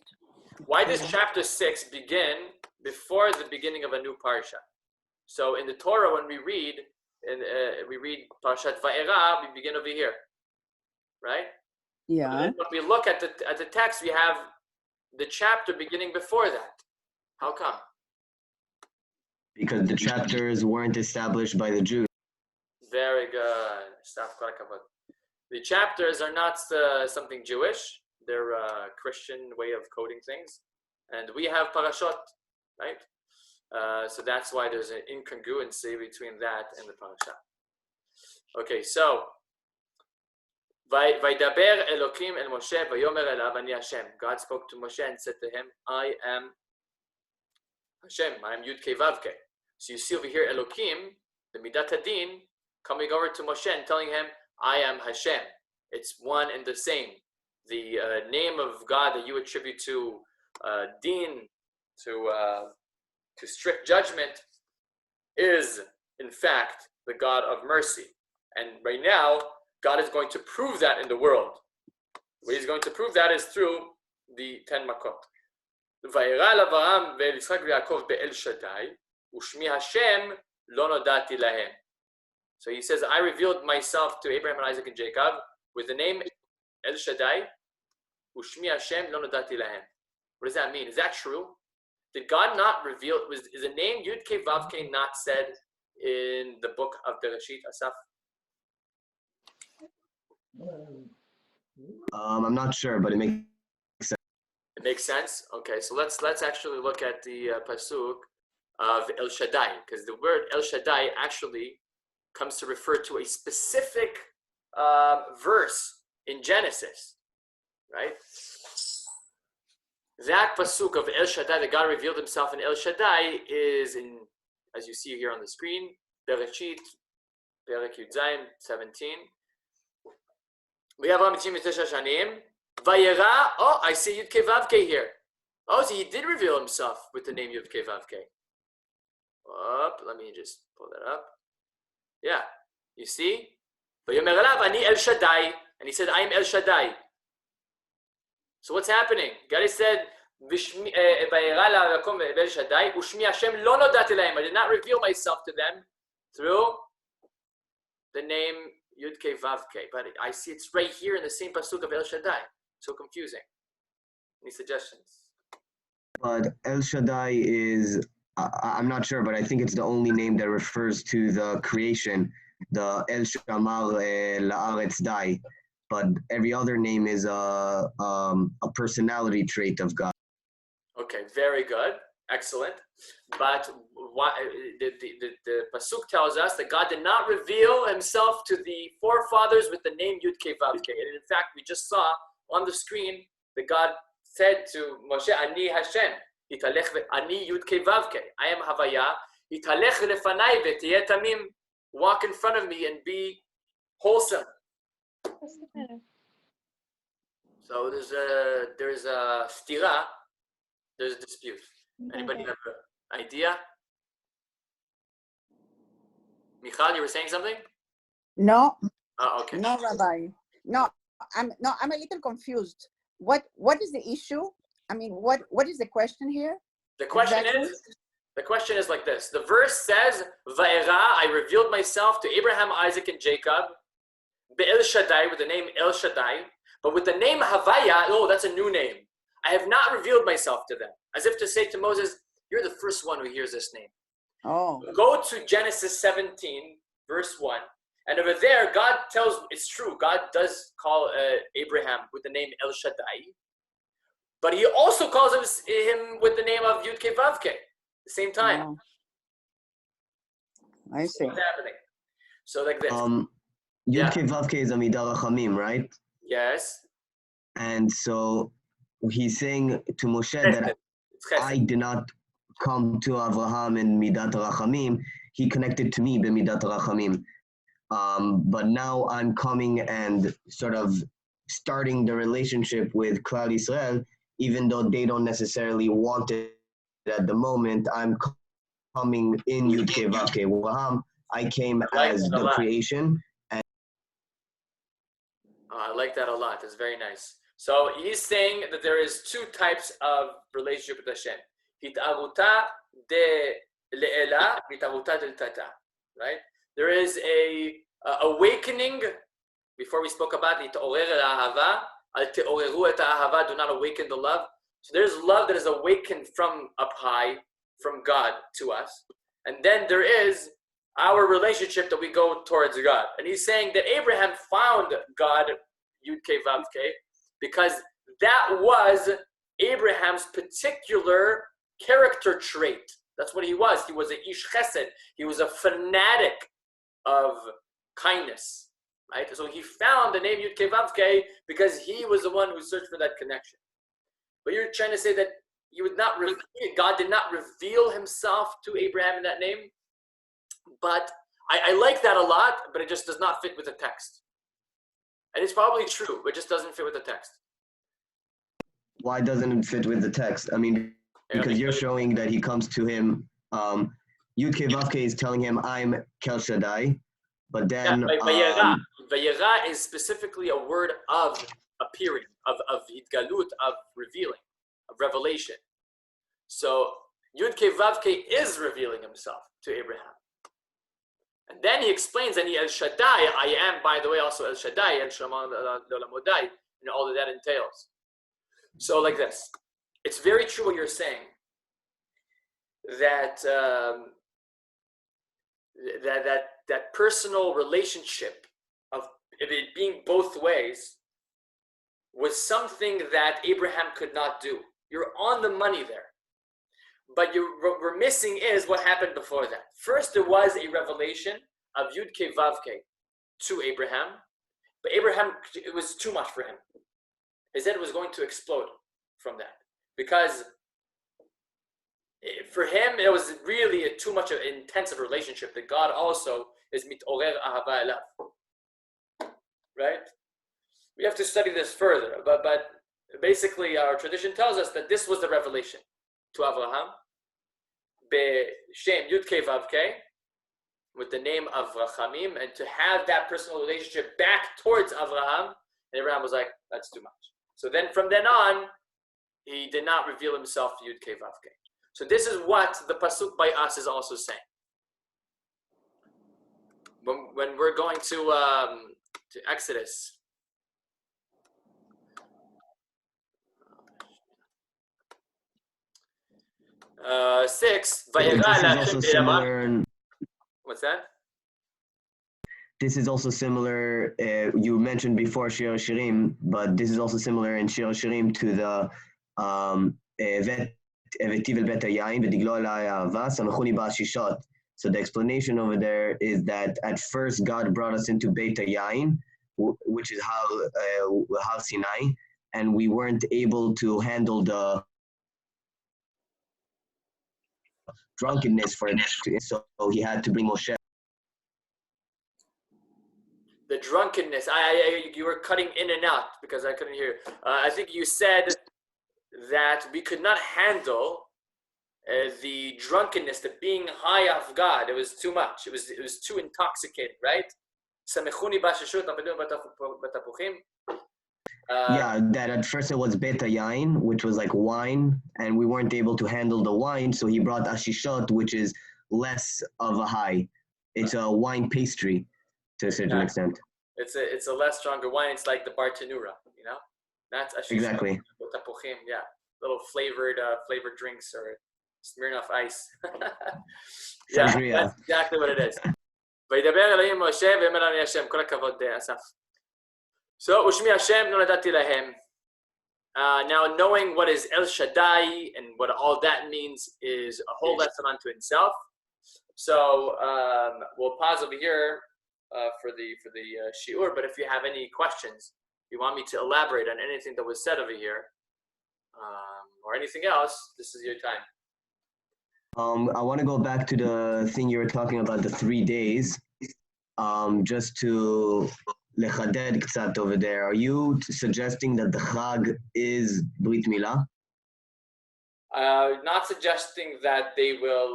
Why does chapter 6 begin before the beginning of a new parsha? So in the Torah, when we read Parshat Va'era, we begin over here, right? Yeah. But then when we look at the text, we have the chapter beginning before that. How come? Because the chapters weren't established by the Jews. Very good. The chapters are not something Jewish. They're a Christian way of coding things. And we have parashot, right? So that's why there's an incongruency between that and the parasha. Okay, so Vaydaber Elokim el Moshe vayomer elav ani Hashem. God spoke to Moshe and said to him, I am Hashem, I am Yud Kei Vav Kei. So you see over here Elokim, the Midat Hadin, coming over to Moshe and telling him, I am Hashem. It's one and the same. The name of God that you attribute to Din, to strict judgment, is in fact the God of mercy. And right now, God is going to prove that in the world. The way He's going to prove that is through the 10 Makot. Va'era l'Avraham ve'Yitzchak ve'Yaakov be'el Shaddai, u'shmi Hashem lo nodati lahem. So He says, I revealed myself to Abraham and Isaac and Jacob with the name El Shaddai, u'shmi Hashem lo nodati lahem. What does that mean? Is that true? Did God not reveal? Is the name Yud Kei Vav Kei not said in the book of Bereshit, Asaf? I'm not sure, but it makes sense. It makes sense. Okay, so let's actually look at the pasuk of El Shaddai, because the word El Shaddai actually comes to refer to a specific verse in Genesis, right? That pasuk of El Shaddai, that God revealed Himself in El Shaddai, is in, as you see here on the screen, Bereshit, Perek Yud Zayin 17. V'yavram 99 shanim. Vayera. Oh, I see Yud Kei Vav Kei here. Oh, so He did reveal Himself with the name Yud Kei Vav Kei. Let me just pull that up. Yeah, you see? Vayomer elav ani El Shaddai, and He said, I am El Shaddai. So what's happening? God said, Vayera l'Yaakov be'el Shaddai, u'shmi Hashem lo nodati lahem. I did not reveal myself to them through the name Yud Kei Vav Kei, but I see it's right here in the same pasuk of El Shaddai. So confusing. Any suggestions? But El Shaddai is, I'm not sure, but I think it's the only name that refers to the creation, the El Shamar La'aretz Dai. But every other name is a personality trait of God. Okay, very good. Excellent. But the pasuk tells us that God did not reveal Himself to the forefathers with the name Yud Kei Vav Kei. And in fact, we just saw on the screen that God said to Moshe, Ani Hashem, Ani Yud Kei Vav Kei, I am Havaya, Hitalech lefanai v'tiyeh tamim, walk in front of me and be wholesome. What's the matter? So there's a stira, there's a dispute. Anybody have an idea? Michal, you were saying something? No, Oh, okay. no, Rabbi. No, I'm a little confused. What is the issue? I mean, what is the question here? The question is like this. The verse says, Va'era, I revealed myself to Abraham, Isaac, and Jacob, Be'el Shaddai, with the name El Shaddai, but with the name Havaya, oh, that's a new name. I have not revealed myself to them. As if to say to Moses, you're the first one who hears this name. Oh. Go to Genesis 17, verse 1. And over there, God tells, it's true, God does call Abraham with the name El Shaddai, but he also calls him with the name of Yud Kei Vav Kei at the same time. Oh. I see. What's happening? So like this. Yud Kei Vav Kei is Amidah Rachamim, right? Yes. And so he's saying to Moshe that I did not come to Avraham in Midat Rachamim. He connected to me b'Midat Rachamim. But now I'm coming and sort of starting the relationship with Klal Yisrael, even though they don't necessarily want it at the moment. I'm coming in Yud Kei Vav Kei Avraham. I came as the creation. I like that a lot. It's very nice. So he's saying that there is two types of relationship with Hashem. Hit'aruta de le'ela, hit'aruta de tata. Right? There is a awakening. Before we spoke about hit'orer el-ahava, al te'oreru et ahava, do not awaken the love. So there's love that is awakened from up high, from God to us. And then there is our relationship that we go towards God. And he's saying that Abraham found God, Yud Kei Vav Kei, because that was Abraham's particular character trait. That's what he was. He was an ish chesed. He was a fanatic of kindness, right? So he found the name Yud Kei Vav Kei because he was the one who searched for that connection. But you're trying to say that God did not reveal himself to Abraham in that name? But I like that a lot, but it just does not fit with the text. And it's probably true, but it just doesn't fit with the text. Why doesn't it fit with the text? I mean, because you're showing that he comes to him. Yud Kei Vav Kei is telling him, I'm Kel Shaddai. But then... Vayera is specifically a word of appearing, of hitgalut, of revealing, of revelation. So Yud Kei Vav Kei is revealing himself to Abraham. And then he explains, and he El Shaddai, I am, by the way, also El Shaddai, and Shemot Chapter, and all that entails. So like this, it's very true what you're saying, that that personal relationship of it being both ways was something that Abraham could not do. You're on the money there. But what we're missing is what happened before that. First, there was a revelation of Yud Kei Vav Kei to Abraham, but Abraham, it was too much for him. His head was going to explode from that, because for him it was really too much of an intensive relationship that God also is mitorer ahava elav. Right? We have to study this further, but basically our tradition tells us that this was the revelation to Avraham, Shem Yud Kei Vav Kei, with the name of Rachamim, and to have that personal relationship back towards Avraham. And Abraham was like, that's too much. So then from then on, he did not reveal himself to Yud Kei Vav Kei. So this is what the pasuk by us is also saying. When we're going to Exodus. Six. What's that? This is also similar. You mentioned before Shir Shirim, but this is also similar in Shir Shirim to the V'tiv bet hayayin v'diglo alai ahava samachuni ba'ashishot. So the explanation over there is that at first God brought us into Beit Hayayin, which is Har Sinai, and we weren't able to handle the drunkenness for it, so he had to bring Moshe. The drunkenness. You were cutting in and out because I couldn't hear. I think you said that we could not handle the drunkenness, the being high off God. It was too much. It was too intoxicating, right? Yeah, that at first it was beta yain, which was like wine, and we weren't able to handle the wine, so he brought ashishot, which is less of a high. It's a wine pastry to a certain extent. It's a less stronger wine. It's like the bartanura, you know. That's ashishot. Exactly. Tapuchim, yeah, little flavored drinks or Smirnoff Ice. Yeah, that's exactly what it is. וידבר אלוהים משה ואומר לנו השם, כל הכבוד אסף. So, ושמי השם לא נתתי להם. Now, knowing what is El Shaddai and what all that means is a whole lesson unto itself. So, we'll pause over here for the shiur. But if you have any questions, you want me to elaborate on anything that was said over here, or anything else, this is your time. I want to go back to the thing you were talking about, the 3 days, just to lechaded ktsat over there. Are you suggesting that the Chag is Brit Milah? Not suggesting that they will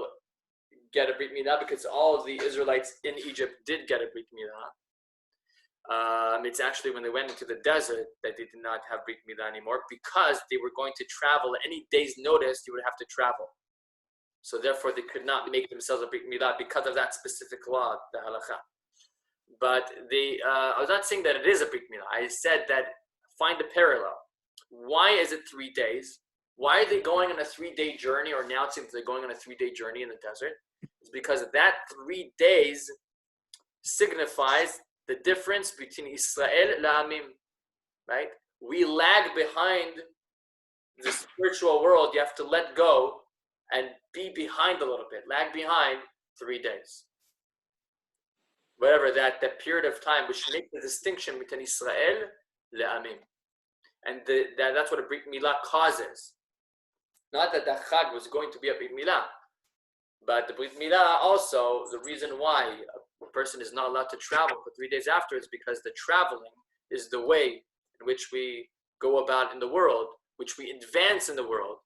get a Brit Milah, because all of the Israelites in Egypt did get a Brit Milah. It's actually when they went into the desert that they did not have Brit Milah anymore, because they were going to travel. Any day's notice, they would have to travel. So therefore, they could not make themselves a Brit Milah because of that specific law, the halacha. But I was not saying that it is a Brit Milah. I said that find a parallel. Why is it 3 days? Why are they going on a 3-day journey, or now it seems they're going on a 3-day journey in the desert? It's because that 3 days signifies the difference between Israel la'amim, right? We lag behind the spiritual world. You have to let go and be behind a little bit, lag behind 3 days. Whatever that period of time, which makes the distinction between Israel le'amim. And that's what a Brit Milah causes. Not that the Chag was going to be a Brit Milah, but the Brit Milah also, the reason why a person is not allowed to travel for 3 days after is because the traveling is the way in which we go about in the world, which we advance in the world.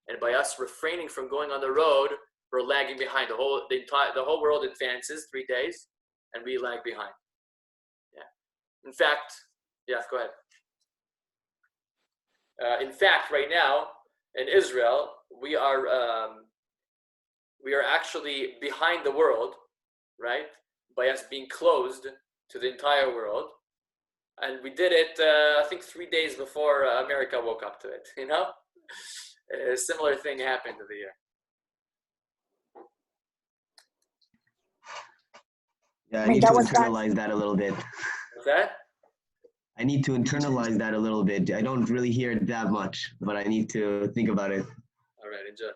And by us refraining from going on the road, we're lagging behind. The whole world advances 3 days, and we lag behind. Yeah. In fact, yeah, go ahead. In fact, right now in Israel, we are actually behind the world, right? By us being closed to the entire world, and we did it. I think 3 days before America woke up to it. You know. A similar thing happened over here. Yeah, I need to internalize that a little bit. What's that? I need to internalize that a little bit. I don't really hear it that much, but I need to think about it. All right, enjoy.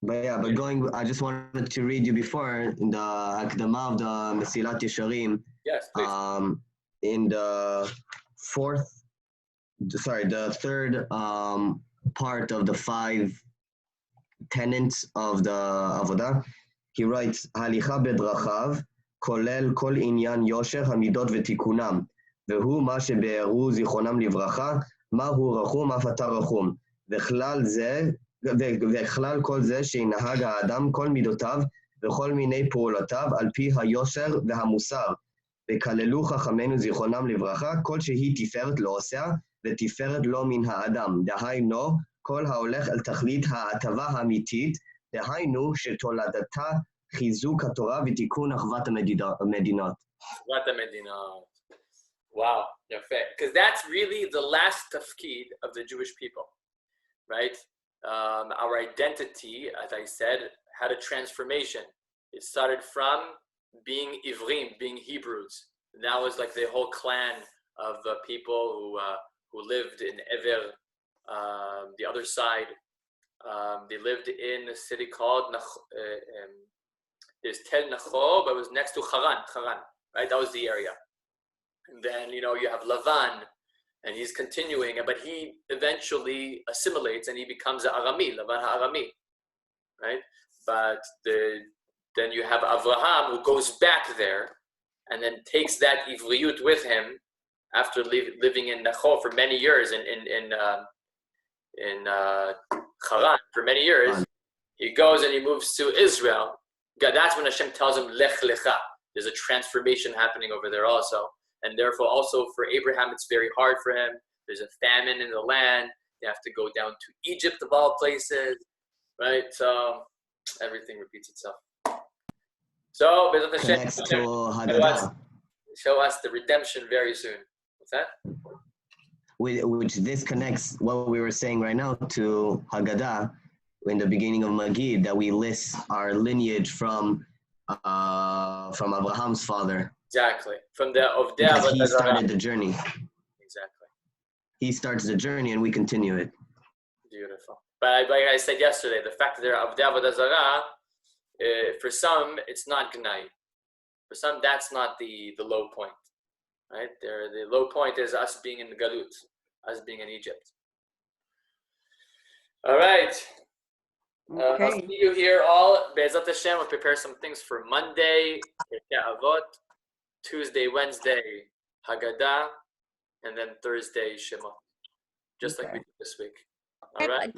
But I just wanted to read you before in the Akdama of the Mesilat Yesharim. Yes, please. In the third part of the 5 tenets of the Avodah, he writes, Halicha bedrachav, kolel kol inyan yosher hamidot v'tikunam, והוא מה שבארו זיכרונם לברכה, מה הוא רחום אף אתה רחום, וכלל כל זה שינהג האדם כל מידותיו וכל מיני פעולותיו על פי היושר והמוסר, וכללו חכמינו זיכרונם לברכה, כל שהיא תפארת לא עושה ותפארת לא מן האדם, דהיינו כל ההולך אל תכלית ההטבה האמיתית, דהיינו שתולדתה חיזוק התורה ותיקון אחוות המדינות. אחוות המדינות. Wow, because that's really the last tafkid of the Jewish people, right? Our identity, as I said, had a transformation. It started from being Ivrim, being Hebrews. And that was like the whole clan of people who lived in Ever, the other side. They lived in a city called there's Tel Nacho, but it was next to Haran, right? That was the area. And then, you have Lavan, and he's continuing, but he eventually assimilates and he becomes an Arami, Lavan Arami, right? But then you have Avraham who goes back there and then takes that Ivriyut with him after living in Nachor for many years in Haran for many years. He goes and he moves to Israel. That's when Hashem tells him, Lech Lecha. There's a transformation happening over there also. And therefore also for Abraham, it's very hard for him. There's a famine in the land. They have to go down to Egypt of all places, right? So everything repeats itself. So, Bezat Hashem, show us the redemption very soon. What's that? Which this connects what we were saying right now to Haggadah in the beginning of Magid, that we list our lineage from Abraham's father. Exactly. From the Because he started the journey. Exactly. He starts the journey and we continue it. Beautiful. But like I said yesterday, the fact that they're Avdei Avodah Zarah, for some, it's not Gnai. For some, that's not the low point. Right? The low point is us being in the Galut, us being in Egypt. All right. Okay. I'll see you here all. Be'ezat Hashem, we'll prepare some things for Monday, Pirkei Avot, Tuesday, Wednesday, Haggadah, and then Thursday, Shemot. Just like we did this week. All right?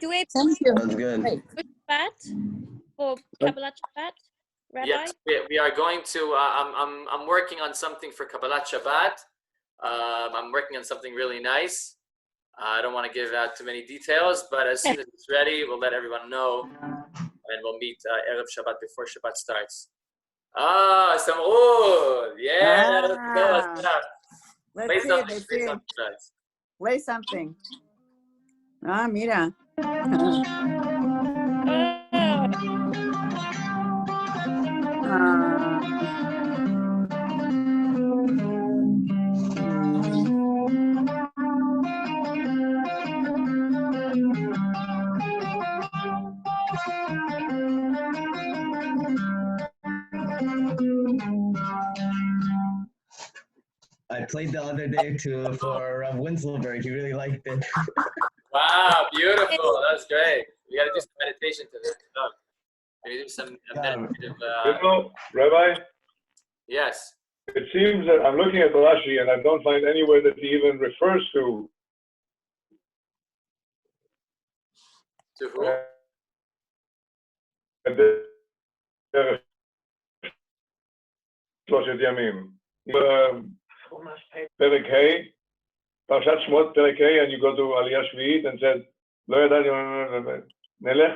Do we Thank you. Sounds good. Shabbat for Kabbalat Shabbat, Rabbi? Yes, we are going to. I'm working on something for Kabbalat Shabbat. I'm working on something really nice. I don't want to give out too many details, but as soon as it's ready, we'll let everyone know, and we'll meet Erev Shabbat before Shabbat starts. Sam'ud! Yeah, let's go. Play something. Play something. Ah, mira. I played the other day for Rav Winselberg. He really liked it. Wow, beautiful. That's great. We got to do some meditation to this. Maybe do some meditative. Rabbi, Yes. it seems that I'm looking at Rashi and I don't find anywhere that he even refers to. To who? שלושת ימים. פרק ה', פרשת שמות פרק ה', and you go to עלייה שביעית and said, לא ידעתי,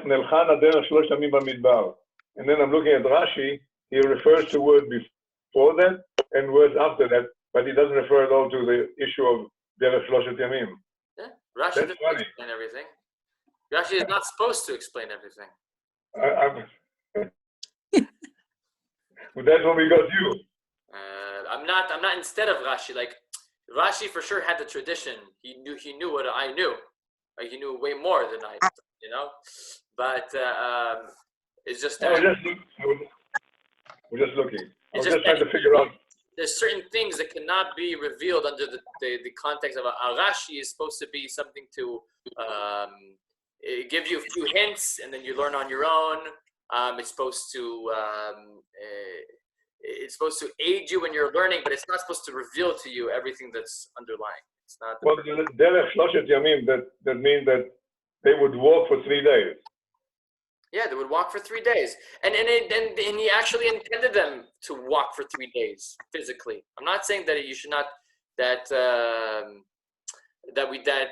נלכה הדרך 3 ימים במדבר. And then I'm looking at Rashi, he refers to words before that and words after that, but he doesn't refer at all to the issue of דרך 3 ימים. Yeah. Rashi doesn't explain everything. Rashi is not supposed to explain everything. That's when we got you. I'm not instead of Rashi. Like Rashi for sure had the tradition. He knew what I knew. Like he knew way more than I did, you know. But it's just that we're just looking. I was just just trying to figure out. There's certain things that cannot be revealed under the context of a Rashi is supposed to be something to give you a few hints and then you learn on your own. It's supposed to aid you when you're learning, but it's not supposed to reveal to you everything that's underlying. It's not. Well, derech shloshet yamim, that means that they would walk for 3 days. Yeah, they would walk for 3 days, and he actually intended them to walk for 3 days physically. I'm not saying that you should not that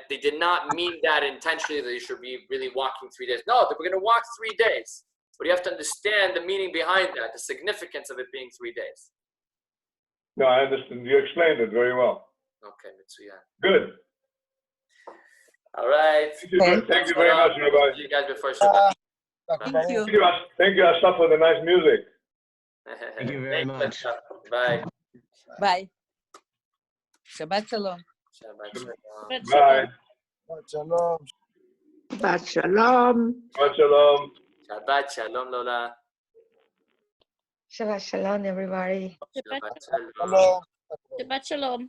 they did not mean that intentionally that you should be really walking 3 days. No, that we're going to walk 3 days. But you have to understand the meaning behind that, the significance of it being 3 days. No, I understand. You explained it very well. Okay, Mitsuya. Good. All right. Thank you very much, Rabbi. See you guys before Shabbat. Thank you. Thank you, Asaf, for the nice music. Thank you very much. Bye. Bye. Shabbat shalom. Shabbat shalom. Bye. Shalom. Shabbat shalom. Shabbat shalom. Shabbat shalom, Lola. Shabbat shalom, everybody. Shabbat shalom. Shalom. Shabbat shalom.